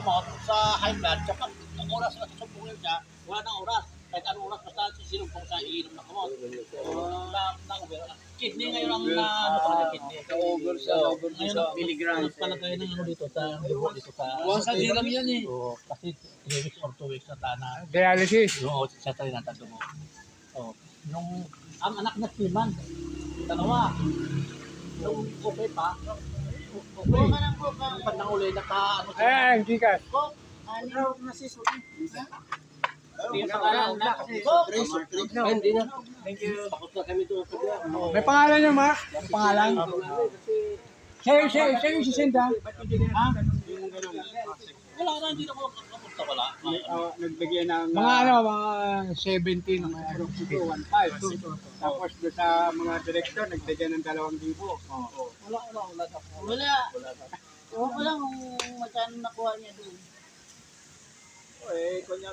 gamot sa high blood, tsaka ang oras na susumpungin siya, wala nang oras. Kahit anong oras, basta sinumpong sa iinom ng gamot. Kidney ngayon ang kidney. Over siya. Ngayon, milligrams palagay ng ano dito sa dugo dito sa... Once a day lang yan eh. Oo, kasi 3 weeks or 2 weeks na tana. Dialysis. Oo, siya tayo natanda mo. Oo. Nung ang anak na Timan, dalawa. Nung okay pa, okay. Nung panahuli, ano siya. Ang gikas. Ano na si Suki? Hindi na. Thank you. Takot na kami doon. May pangalan niyo, Ma? May pangalan? Siya yung sisenda. Ha? Wala na, hindi na ako kapunta wala. Nagbigay ng Mga 17. mga 1.5. Tapos doon sa mga direktor, nagbigay ng 2,000. Wala. Ewan ko lang kung magkano nakuha niya doon. Eh, kunya